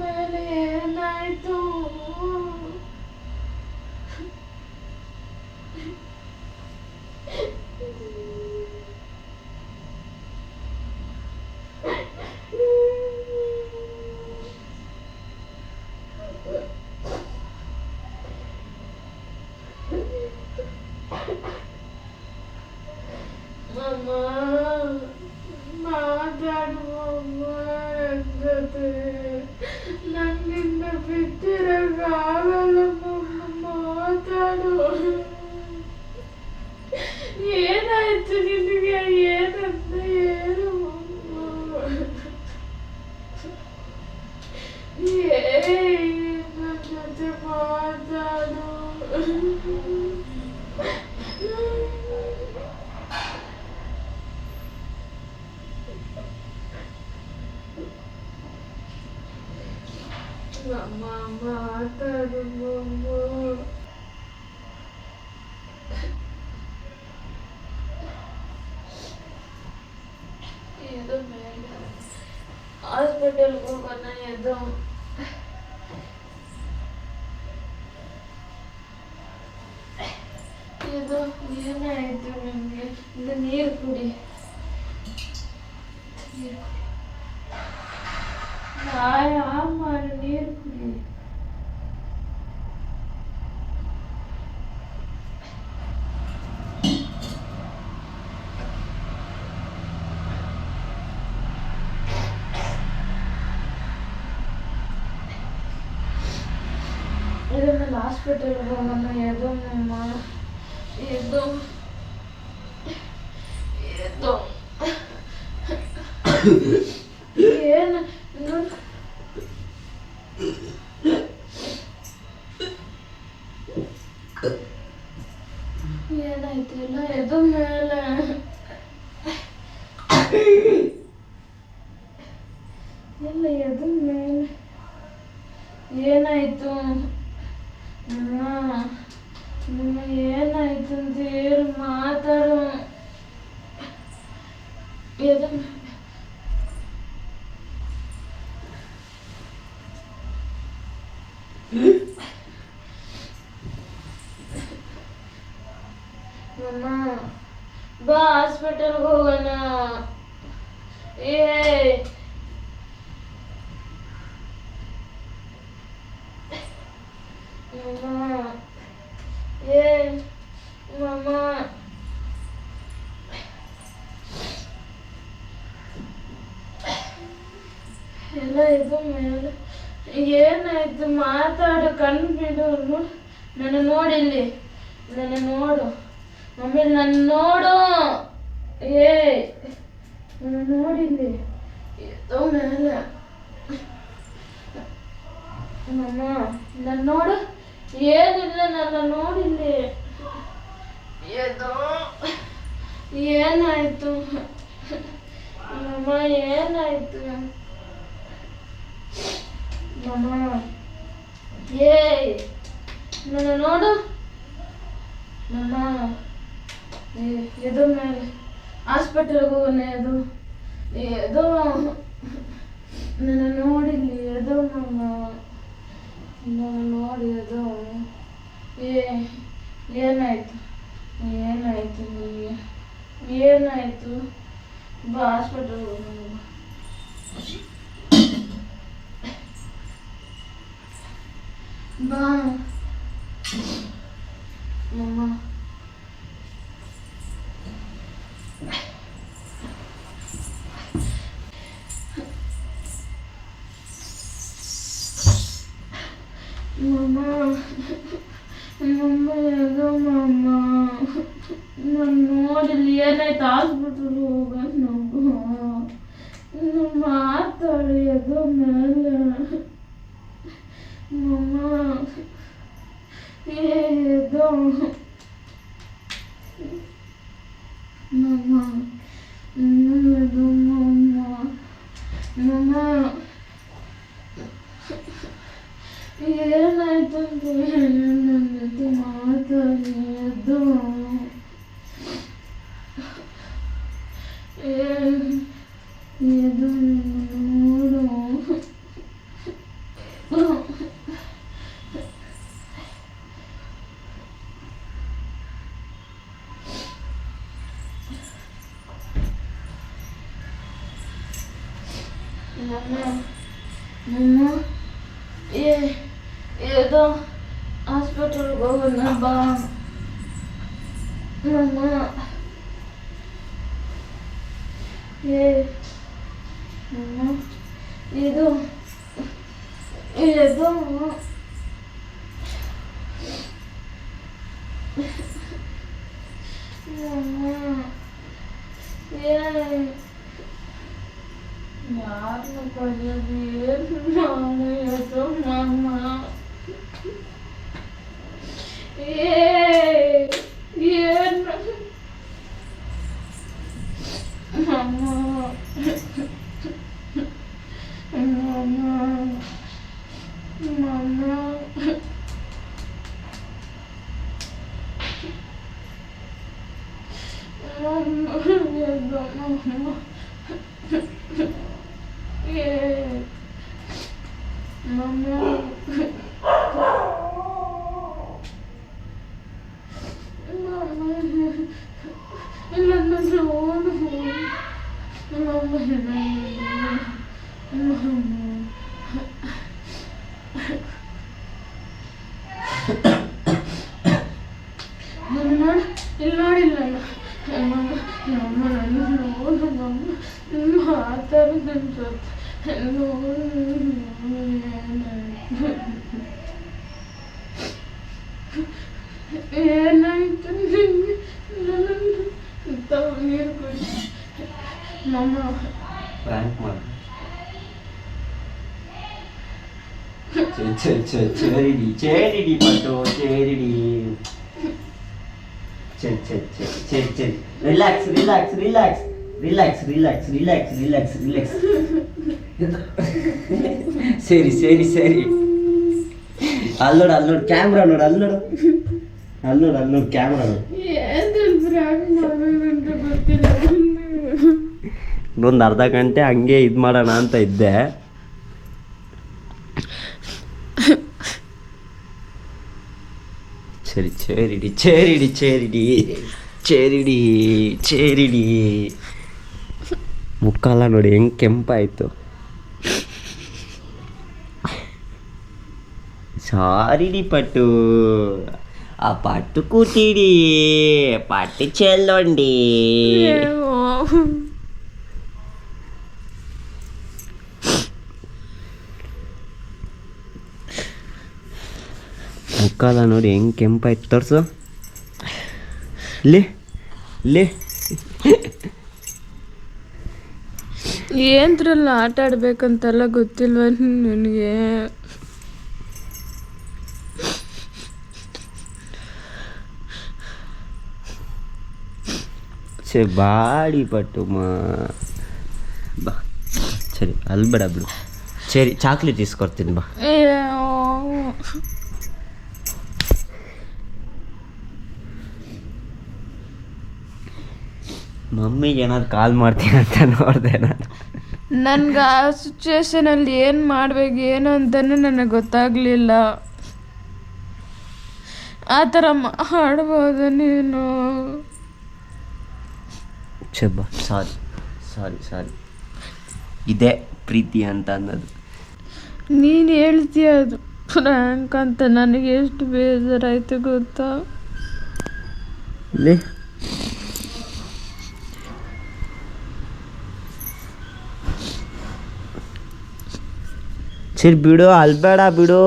ಮೇಲೆ ಏನಾಯ್ತು? ಅಮ್ಮ ಮಾತಾಡುವಮ್ಮ ಜೊತೆ ನನ್ನಿಂದ ಬಿಟ್ಟಿರಕ್ಕಾಗಲ್ಲಮ್ಮ. ಮಾತಾಡು. ಏನಾಯ್ತು ನಿನಗೆ? ಏನಂತ ಹೇಳು ನನ್ನ ಜೊತೆ ಮಾತಾಡು. ಅಮ್ಮ ಮಾತಾಡು ಅಮ್ಮ. ಇದು ಬೇಡ, ಹಾಸ್ಪಿಟಲ್ಗೆ ಹೋಗೋಣ. ಇದು ಇದು ಏನಾಯ್ತು ನಿಮಗೆ? ಇದು ನೀರು ಕುಡಿ. ಅಮ್ಮ ನೀರು ಕುಡಿ. ಇದನ್ನ ಹಾಸ್ಪಿಟಲ್ ಹೋಗೋಣ. ಇದು ನಮ್ಮ ಇದು ಇದು ಏನು ಏನಾಯ್ತು? ಇಲ್ಲ ಎದು ಮೇಲೆ ಎಲ್ಲ ಎದು ಮೇಲೆ ಏನಾಯ್ತು? ಏನಾಯ್ತು ಅಂತ ಹೇಳಿ ಮಾತಾಡು. ಎದು ಬಾ ಹಾಸ್ಪಿಟಲ್ಗೆ ಹೋಗೋಣ. ಎಲ್ಲ ಇದು ಮೇಲೆ ಏನಾಯ್ತು? ಮಾತಾಡು. ಕಣ್ಣು ಬಿಡು. ನನ್ನ ನೋಡಿಲ್ಲಿ. ನನ್ನ ನೋಡು ಮಮ್ಮಿ. ನನ್ನ ನೋಡು. ನನ್ನ ನೋಡಿಲ್ಲಿ. ಇದು ಮೇಲೆ ಮಮ್ಮ. ನನ್ನ ನೋಡು. ಏನಿಲ್ಲ, ನನ್ನ ನೋಡಿಲ್ಲಿ. ಇದು ಏನಾಯ್ತು ಮಮ್ಮ? ಏನಾಯ್ತು ಮಮ್ಮ? ನನ್ನ ನೋಡು ಮಮ್ಮ. ಇದು ಮೇಲೆ ಹಾಸ್ಪಿಟಲ್ಗೆ ಹೋಗೋಣ. ಇದು ನನ್ನ ನೋಡಿಲ್ಲಿ. ಇದು ಮಮ್ಮ. ನನ್ನ ನೋಡಿ. ಅದು ಏನಾಯ್ತು? ಏನಾಯ್ತು ನಿಮಗೆ? ಏನಾಯ್ತು? ಬಾ ಹಾಸ್ಪಿಟಲ್ಗೆ ಹೋಗೋಣ. ಬಾ ಮಮ್ಮ. ಮಮ್ಮ ಅದು ಮಮ್ಮ. ನಾನು ನೋಡಿಲ್ಲಿ. ಏನಾಯ್ತು? ಹಾಸ್ಪಿಟಲ್ ಹೋಗೋಣ. ಮಾತಾಡು. ಎದ್ದು ಮೇಲೆ ಮಮ್ಮ ಎದ್ದು ಮಮ್ಮ ಎದ್ದು ಮಮ್ಮ ಮಮ್ಮ ಏನಾಯ್ತು ಅಂತ ನನ್ನದು ಮಾತಾಡಿ ಎದ್ದು ಎದ್ದು ನೋಡು ಮಮ್ಮ ಏದೋ ಹಾಸ್ಪಿಟಲ್ಗೆ ಹೋಗೋಣ ಬಾ ಮಮ್ಮ ಮಮ್ಮ ಇದು ಇದು ಮಮ್ಮ ಯಾರನ್ನ ಕಲಿಯೋದು ಏನು ನಾನು ಎದ್ದು ಮಮ್ಮ ಏನು ಮಮ್ಮ ಮಮ್ಮ ಮಮ್ಮ ಇಲ್ಲಿ ನೋಡಿಲ್ಲ ನೋಡು ಮಾತಾಡು ನನ್ನ ಜೊತೆ ಏನಾಯ್ತು ನಿಮಗೆ ನೀರು ಕುಡಿ ಮಮ್ಮ ചേരിടി പട്ടോ ചേരിടി ശരി relax relax relax relax relax relax relax relax ശരി ശരി ശരി അല്ലോട് അല്ലോട് ക്യാമറ നോട് അല്ലോട് അല്ലോട് അല്ലോട് ക്യാമറ ಒಂದು ಅರ್ಧ ಗಂಟೆ ಹಂಗೆ ಇದು ಮಾಡೋಣ ಅಂತ ಇದ್ದೆ. ಸರಿ ಚೇರಿಡಿ ಚೇರಿಡಿ ಚೇರಿಡಿ ಚೇರಿಡಿ ಚೇರಿಡಿ ಮುಕ್ಕಾಲ ನೋಡಿ ಹೆಂಗೆ ಕೆಂಪಾಯಿತು. ಸಾರಿಡಿ ಪಟ್ಟು ఆ పట్టు కుట్టిడి పట్టు చెల్లండి. ಮುಕ್ಕಾಲ ನೋಡಿ ಹೆಂಗೆ ಕೆಂಪಾಯ್ತು ತೋರಿಸು ಲೇ ಲೇ ಏನ್ದ್ರಲ್ಲ ಆಟ ಆಡ್ಬೇಕಂತೆಲ್ಲ ಗೊತ್ತಿಲ್ವ ನನಗೆ. ಬಾಡಿ ಪಟ್ಟು ಬಾ ಸರಿ ಅಲ್ಲಿ ಬೇಡ ಬಿಡು. ಸರಿ ಚಾಕ್ಲೇಟ್ ಇಸ್ಕೊಡ್ತೀನಿ ಬಾ. ಮಮ್ಮಿಗೆ ಏನಾದ್ರು ಕಾಲ್ ಮಾಡ್ತೀನಿ ಅಂತ ನೋಡಿದೆ ನಾನು. ನನ್ಗೆ ಆ ಸಿಚುವೇಶನಲ್ಲಿ ಏನು ಮಾಡ್ಬೇಕು ಏನು ಅಂತಲೂ ನನಗೆ ಗೊತ್ತಾಗಲಿಲ್ಲ. ಆ ಥರ ಮಾಡ್ಬೋದು ನೀನು. ಬಾ ಸಾರಿ ಸಾರಿ ಸಾರಿ. ಇದೇ ಪ್ರೀತಿ ಅಂತ ಅನ್ನೋದು. ನೀನು ಹೇಳ್ತೀಯ ಅದು ಫ್ರ್ಯಾಂಕ್ ಅಂತ. ನನಗೆ ಎಷ್ಟು ಬೇಜಾರಾಯ್ತು ಗೊತ್ತಾ. ಲೇ ಸರಿ ಬಿಡು ಅಲ್ಬೇಡ ಬಿಡು.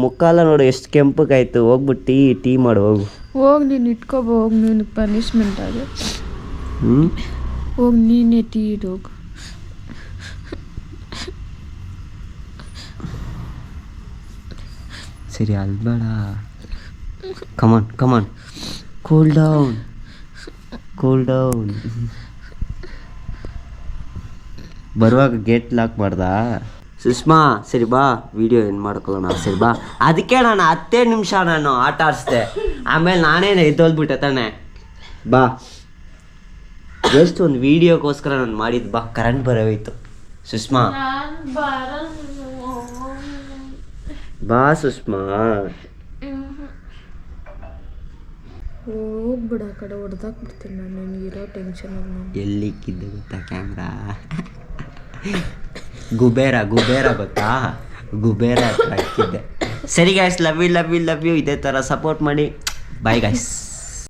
ಮುಕ್ಕಾಲ ನೋಡು ಎಷ್ಟು ಕೆಂಪಗಾಯ್ತು. ಹೋಗ್ಬಿಟ್ಟು ಟೀ ಮಾಡು ಹೋಗು. ಹೋಗಿ ನೀನು ಇಟ್ಕೊಬೋ. ಹೋಗಿ ನಿನಗೆ ಪನಿಷ್ಮೆಂಟ್ ಅದು. ಹೋಗಿ ನೀನೇ ಟೀ ಇಡೋಗು. ಸರಿ ಅಲ್ಬೇಡ. ಕಮಾನ್ ಕೂಲ್ ಡೌನ್. ಬರುವಾಗ ಗೇಟ್ ಲಾಕ್ ಮಾಡ್ದಾ ಸುಷ್ಮಾ? ಸರಿ ಬಾ, ವಿಡಿಯೋ ಏನು ಮಾಡ್ಕೊಳ್ಳೋಣ. ಸರಿ ಬಾ. ಅದಕ್ಕೆ ನಾನು 10 ನಿಮಿಷ ನಾನು ಆಟ ಆಡಿಸ್ದೆ, ಆಮೇಲೆ ನಾನೇನು ಎದ್ದೋಲ್ಬಿಟ್ಟೆ ತಾನೆ. ಬಾ, ಜಸ್ಟ್ ಒಂದು ವಿಡಿಯೋಗೋಸ್ಕರ ನಾನು ಮಾಡಿದ್ದು. ಬಾ, ಕರೆಂಟ್ ಬರೋಯ್ತು. ಸುಷ್ಮಾ ಬಾ, ಸುಷ್ಮಾ ಹೋಗ್ಬಿಡ, ಆ ಕಡೆ ಹೊಡೆದಾಕ್ಬಿಡ್ತೀನಿ ನಾನು. ನಿನಗಿರೋ ಟೆನ್ಷನ್ ಎಲ್ಲಿಕ್ಕಿದ್ದೆ ಗೊತ್ತಾ ಕ್ಯಾಮ್ರಾ? ಗುಬೇರ ಗೊತ್ತಾ? ಗುಬೇರ ಹತ್ರ ಹಾಕಿದ್ದೆ. ಸರಿ ಗಾಯ್ಸ್, ಲವ್ ಯು. ಇದೇ ಥರ ಸಪೋರ್ಟ್ ಮಾಡಿ. Bye guys.